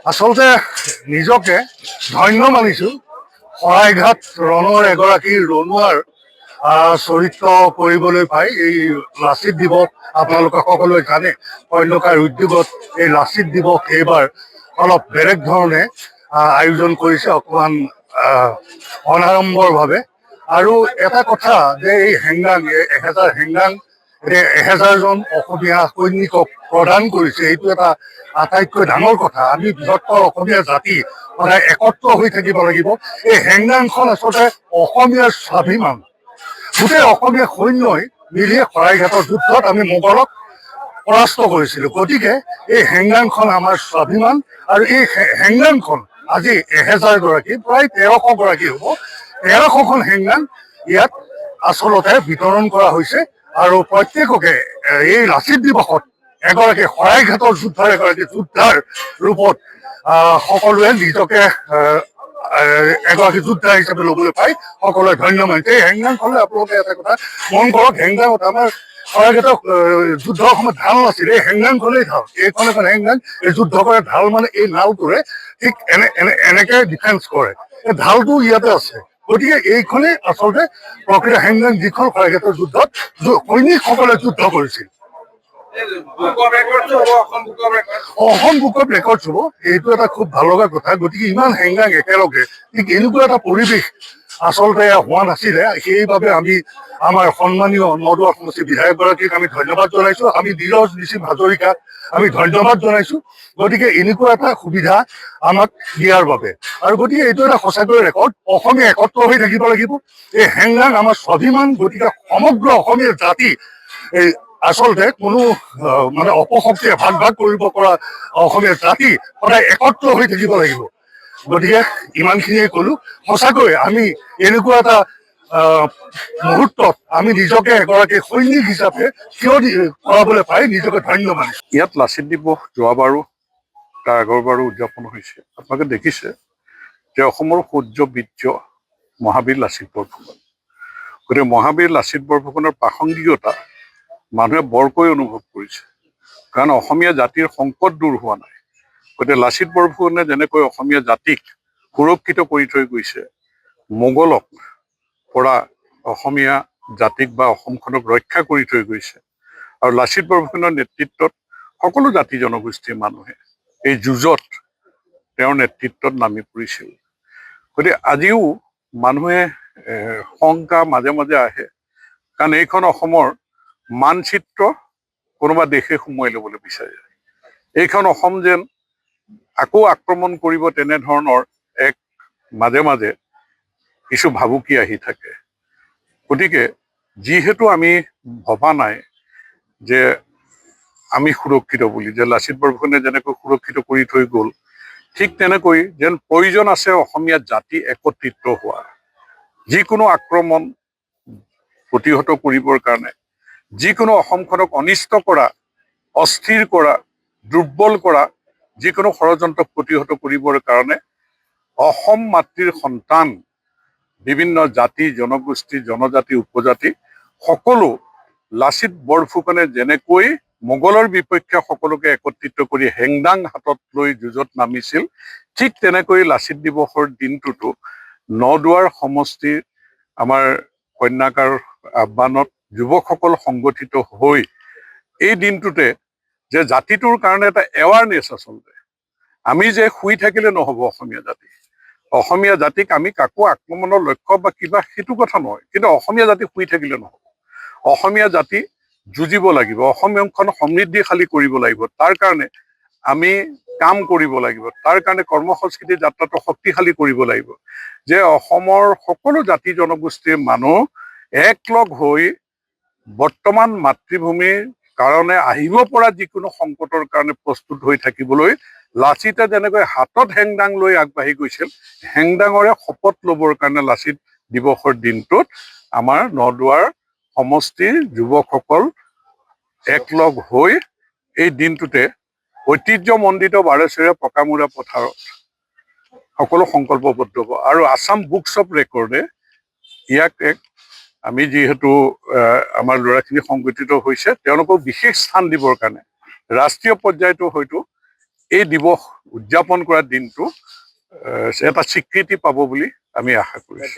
আচলতে নিজকে ধন্য মানিছো শৰাইঘাট ৰণৰ এগৰাকী ৰণুৱাৰ চৰিত্ৰ কৰিবলৈ পাই। এই লাচিত দিৱস আপোনালোকে সকলোৱে জানে, কন্যকাৰ উদ্যোগত এই লাচিত দিৱস এইবাৰ অলপ বেলেগ ধৰণে আয়োজন কৰিছে, অকণমান অনাড়ম্বৰভাৱে। আৰু এটা কথা যে এই হেংদাং 1000 হেংদাং 1000জন অসমীয়া সৈনিকক প্ৰদান কৰিছে, এইটো এটা আটাইতকৈ ডাঙৰ কথা। আমি বৃহত্তৰ অসমীয়া জাতি সদায় একত্ৰ হৈ থাকিব লাগিব। এই হেংদাংখন আচলতে অসমীয়াৰ স্বাভিমান। গোটেই অসমীয়া সৈন্যই মিলি শৰাইঘাটৰ যুদ্ধত আমি মোগলক পৰাস্ত কৰিছিলো। গতিকে এই হেংদাংখন আমাৰ স্বাভিমান। আৰু এই হেংদাংখন আজি 1000 গৰাকী, প্ৰায় 1300 গৰাকী হ'ব, 1300খন হেংদাং ইয়াত আচলতে বিতৰণ কৰা হৈছে। আৰু প্ৰত্যেককে এই লাচিত দিৱসত এগৰাকী শৰাইঘাটৰ যোদ্ধাৰ এগৰাকী যোদ্ধাৰ ৰূপত সকলোৱে নিজকে এগৰাকী যোদ্ধা হিচাপে ল'বলৈ পাই সকলোৱে ধন্য মানিছে। এই হেংদাংখনলৈ আপোনালোকে এটা কথা মন কৰক, হেংদাঙত আমাৰ শৰাইঘাটৰ যুদ্ধৰ সময়ত ঢাল নাছিল, এই হেংদাংখনেই ঢাল। এইখন এখন হেংদাং, এই যুদ্ধ কৰে ঢাল মানে এই নাওটোৰে ঠিক এনেকে ডিফেন্স কৰে। এই ঢালটো ইয়াতে আছে। গতিকে এইখনেই আচলতে প্ৰকৃত হেংদাং, যিখন শৰাইঘাটৰ যুদ্ধত সৈনিকসকলে যুদ্ধ কৰিছিল। অসম বুক অফ ৰেকৰ্ডছ হ'ব, এইটো এটা খুব ভাল লগা কথা। গতিকে ইমান হেংদাং একেলগে ঠিক এনেকুৱা এটা পৰিৱেশ আচলতে হোৱা নাছিলে। সেইবাবে আমি আমাৰ সন্মানীয় নদুৱাৰ সমষ্টিৰ বিধায়কগৰাকীক আমি ধন্যবাদ জনাইছো। আমি নীৰজ নিচিম হাজৰিকাক আমি ধন্যবাদ জনাইছো। গতিকে এনেকুৱা এটা সুবিধা আমাক দিয়াৰ বাবে। আৰু গতিকে এইটো এটা সঁচাকৈ ৰেকৰ্ড। অসমীয়া একত্ৰ হৈ থাকিব লাগিব। এই হেংদাং আমাৰ স্বাভিমান। গতিকে সমগ্ৰ অসমীয়া জাতি এই আচলতে কোনো মানে অপশক্তিয়ে ভাগ ভাগ কৰিব পৰা অসমীয়া জাতি সদায় একত্ৰ হৈ থাকিব লাগিব। গতিকে ইমানখিনিয়ে ক'লো। সঁচাকৈ আমি এনেকুৱা এটা মুহূৰ্তত আমি নিজকে এগৰাকী সৈনিক হিচাপে থিয় কৰাবলৈ পাই নিজকে ধন্য মানিছো। ইয়াত লাচিত দিৱস যোৱাবাৰো তাৰ আগৰবাৰো উদযাপন হৈছে। আপোনালোকে দেখিছে যে অসমৰ সূৰ্য বীৰ্য মহাবীৰ লাচিত বৰফুকন। গতিকে মহাবীৰ লাচিত বৰফুকনৰ প্ৰাসংগিকতা মানুহে বৰকৈ অনুভৱ কৰিছে, কাৰণ অসমীয়া জাতিৰ সংকট দূৰ হোৱা নাই। গতিকে লাচিত বৰফুকনে যেনেকৈ অসমীয়া জাতিক সুৰক্ষিত কৰি থৈ গৈছে, মোগলক পৰা অসমীয়া জাতিক বা অসমখনক ৰক্ষা কৰি থৈ গৈছে, আৰু লাচিত বৰফুকনৰ নেতৃত্বত সকলো জাতি জনগোষ্ঠীৰ মানুহে এই যুঁজত তেওঁৰ নেতৃত্বত নামি পৰিছিল। গতিকে আজিও মানুহে শংকা মাজে মাজে আহে, কাৰণ এইখন অসমৰ মানচিত্ৰ কোনোবা দেশে সোমোৱাই ল'বলৈ বিচাৰে। এইখন অসম যেন আকৌ আক্ৰমণ কৰিব, তেনেধৰণৰ এক মাজে মাজে কিছু ভাবুকি আহি থাকে। গতিকে যিহেতু আমি ভবা নাই যে আমি সুৰক্ষিত বুলি, যে লাচিত বৰফুকনে যেনেকৈ সুৰক্ষিত কৰি থৈ গ'ল, ঠিক তেনেকৈ যেন প্ৰয়োজন আছে অসমীয়া জাতি একত্ৰিত হোৱা। যিকোনো আক্ৰমণ প্ৰতিহত কৰিবৰ কাৰণে, যিকোনো অসমখনক অনিষ্ট কৰা, অস্থিৰ কৰা, দুৰ্বল কৰা যিকোনো ষড়যন্ত্ৰক প্ৰতিহত কৰিবৰ কাৰণে অসম মাতৃৰ সন্তান বিভিন্ন জাতি জনগোষ্ঠী জনজাতি উপজাতি সকলো লাচিত বৰফুকনে যেনেকৈ মোগলৰ বিপক্ষে সকলোকে একত্ৰিত কৰি হেংদাং হাতত লৈ যুঁজত নামিছিল, ঠিক তেনেকৈ লাচিত দিৱসৰ দিনটোতো নদুৱাৰ সমষ্টিৰ আমাৰ কন্যাকাৰ আহ্বানত যুৱকসকল সংগঠিত হৈ এই দিনটোতে যে জাতিটোৰ কাৰণে এটা এৱাৰনেছ, আচলতে আমি যে শুই থাকিলে নহ'ব। অসমীয়া জাতিক আমি কাকো আক্ৰমণৰ লক্ষ্য বা কিবা সেইটো কথা নহয়, কিন্তু অসমীয়া জাতি শুই থাকিলে নহ'ব। অসমীয়া জাতি যুঁজিব লাগিব, অসমখন সমৃদ্ধিশালী কৰিব লাগিব, তাৰ কাৰণে আমি কাম কৰিব লাগিব, তাৰ কাৰণে কৰ্ম সংস্কৃতি যাত্ৰাটো শক্তিশালী কৰিব লাগিব, যে অসমৰ সকলো জাতি জনগোষ্ঠীৰ মানুহ একলগ হৈ বৰ্তমান মাতৃভূমিৰ কাৰণে আহিব পৰা যিকোনো সংকটৰ কাৰণে প্ৰস্তুত হৈ থাকিবলৈ লাচিতে যেনেকৈ হাতত হেংদাং লৈ আগবাঢ়ি গৈছিল, হেংদাঙৰে শপত ল'বৰ কাৰণে লাচিত দিৱসৰ দিনটোত আমাৰ নদুৱাৰ সমষ্টিৰ যুৱকসকল একলগ হৈ এই দিনটোতে ঐতিহ্যমণ্ডিত বাৰেচৰীয়া পকামূৰা পথাৰত সকলো সংকল্পবদ্ধ হ'ব। আৰু আছাম বুকছ অফ ৰেকৰ্ডে ইয়াক এক আমি যিহেতু আমাৰ ল'ৰাখিনি সংগঠিত হৈছে তেওঁলোকক বিশেষ স্থান দিবৰ কাৰণে ৰাষ্ট্ৰীয় পৰ্যায়তো হয়তো এই দিৱস উদযাপন কৰা দিনটো এটা স্বীকৃতি পাব বুলি আমি আশা কৰিছোঁ।